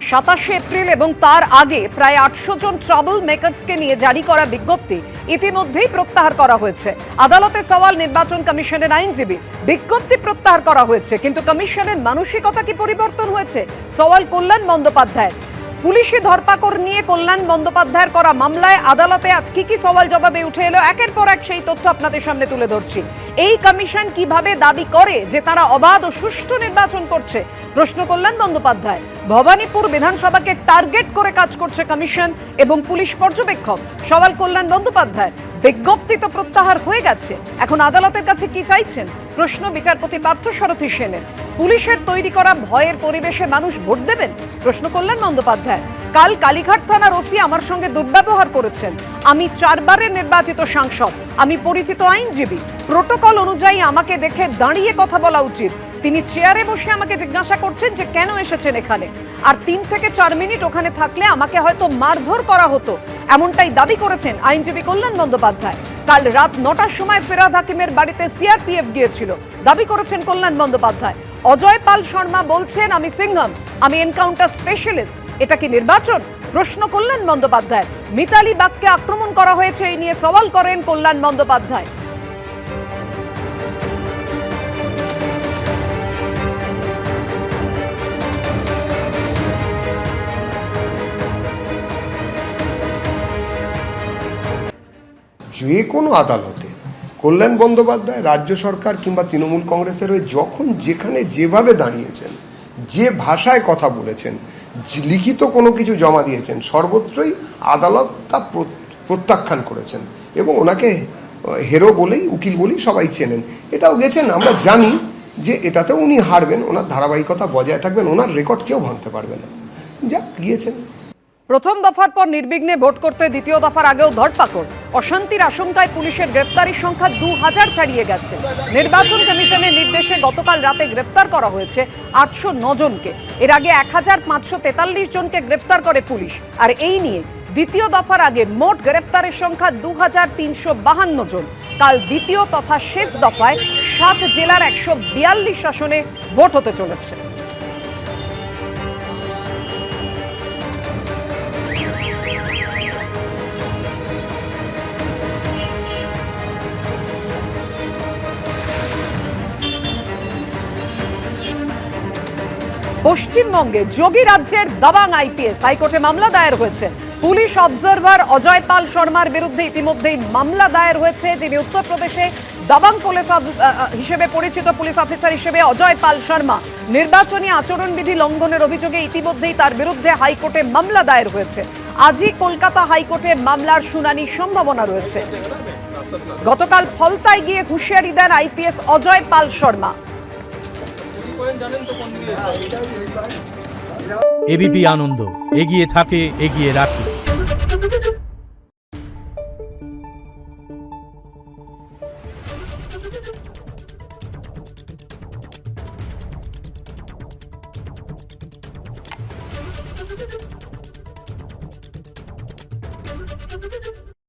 27 April এবং তার আগে প্রায় 800 জন ট্রাবল মেকার্সকে নিয়ে জারি করা বিজ্ঞপ্তি ইতিমধ্যেই প্রত্যাহার করা হয়েছে। আদালতে সওয়াল নির্বাচন কমিশনের আইনজীবী, বিজ্ঞপ্তি প্রত্যাহার করা হয়েছে, কিন্তু কমিশনের মানসিকতা কি পরিবর্তন হয়েছে? সওয়াল কল্যাণ বন্দ্যোপাধ্যায়। পুলিশি ধরপাকড় নিয়ে কল্যাণ বন্দ্যোপাধ্যায়ের করা মামলায় আদালতে আজ কি সওয়াল জবাবে উঠে এলো, একের পর এক সেই তথ্য আপনাদের সামনে তুলে ধরছি। এই কমিশন কিভাবে দাবি করে যে তারা অবাধ ও সুষ্ঠু নির্বাচন করছে, প্রশ্ন কল্যাণ বন্দ্যোপাধ্যায়। ভবানীপুর বিধানসভাকে টার্গেট করে কাজ করছে কমিশন এবং পুলিশ পর্যবেক্ষক, সওয়াল কল্যাণ বন্দ্যোপাধ্যায়। বিজ্ঞপ্তি তো প্রত্যাহার হয়ে গেছে, এখন আদালতের কাছে কি চাইছেন, প্রশ্ন বিচারপতি পার্থসারথী সেনের। পুলিশের তৈরি করা ভয়ের পরিবেশে মানুষ ভোট দেবেন, প্রশ্ন কল্যাণ বন্দ্যোপাধ্যায়। কাল কালীঘাট থানার ওসি আমার সঙ্গে দুর্ব্যবহার করেছেন। আমি 4 বারের নির্বাচিত সাংসদ, আমি পরিচিত আইনজীবী, প্রোটোকল অনুযায়ী আমাকে দেখে দাঁড়িয়ে কথা বলা উচিত। তিনি চেয়ারে বসে আমাকে জিজ্ঞাসা করছেন যে কেন এসেছেন এখানে, আর 3 থেকে 4 মিনিট ওখানে থাকলে আমাকে হয়তো মারধর করা হতো, এমনটাই দাবি করেছেন আইনজীবী কল্যাণ বন্দ্যোপাধ্যায়। কাল রাত 9টার সময় ফিরহাদ হাকিমের বাড়িতে সিআরপিএফ গিয়েছিল, দাবি করেছেন কল্যাণ বন্দ্যোপাধ্যায়। অজয় পাল শর্মা বলছেন আমি সিংহম, আমি এনকাউন্টার স্পেশালিস্ট, এটা কি নির্বাচন, প্রশ্ন কল্যাণ বন্দ্যোপাধ্যায়। মিতালি বাগকে আক্রমণ করা হয়েছে, এই নিয়ে সওয়াল করেন কল্যাণ বন্দ্যোপাধ্যায়। যে কোনো আদালতে কল্যাণ বন্দ্যোপাধ্যায় রাজ্য সরকার কিংবা তৃণমূল কংগ্রেসের হয়ে যখন যেখানে যেভাবে দাঁড়িয়েছেন, যে ভাষায় কথা বলেছেন, লিখিত কোনো কিছু জমা দিয়েছেন, সর্বত্রই আদালত তা প্রত্যাখ্যান করেছেন এবং ওনাকে হেরো বলেই, উকিল বলেই সবাই চেনেন। এটাও গেছেন, আমরা জানি যে এটাতেও উনি হারবেন, ওনার ধারাবাহিকতা বজায় থাকবেন, ওনার রেকর্ড কেউ ভাঙতে পারবে না, যা গিয়েছেন। প্রথম দফার পর নির্বিঘ্নে ভোট করতে দ্বিতীয় দফার আগেও ধরপাকড়, অশান্তির আশঙ্কায় পুলিশের গ্রেফতারির সংখ্যা 2000 ছাড়িয়ে গেছে। নির্বাচন কমিশনের নির্দেশে গতকাল রাতে গ্রেফতার করা হয়েছে 809 জনকে। এর আগে 1543 জনকে গ্রেফতার করে পুলিশ। আর এই নিয়ে দ্বিতীয় দফার আগে মোট গ্রেফতারের সংখ্যা 2352 জন। কাল দ্বিতীয় তথা শেষ দফায় 7 জেলার 142 আসনে ভোট হতে চলেছে। পশ্চিমবঙ্গে যোগী রাজ্যের দাবাং আইপিএস, হাইকোর্টে মামলা দায়ের হয়েছে। পুলিশ অবজারভার অজয় পাল শর্মার বিরুদ্ধে ইতিমধ্যেই মামলা দায়ের হয়েছে, যিনি উত্তরপ্রদেশে দাবাং পুলিশ হিসেবে পরিচিত পুলিশ অফিসার হিসেবে অজয় পাল শর্মা। নির্বাচনী আচরণবিধি লঙ্ঘনের অভিযোগে ইতিমধ্যেই তার বিরুদ্ধে হাইকোর্টে মামলা দায়ের হয়েছে। আজই কলকাতা হাইকোর্টে মামলার শুনানির সম্ভাবনা রয়েছে। গতকাল ফলতায় গিয়ে হুঁশিয়ারি দেন আইপিএস অজয় পাল শর্মা। এবিপি আনন্দ, এগিয়ে থাকে, এগিয়ে রাখে।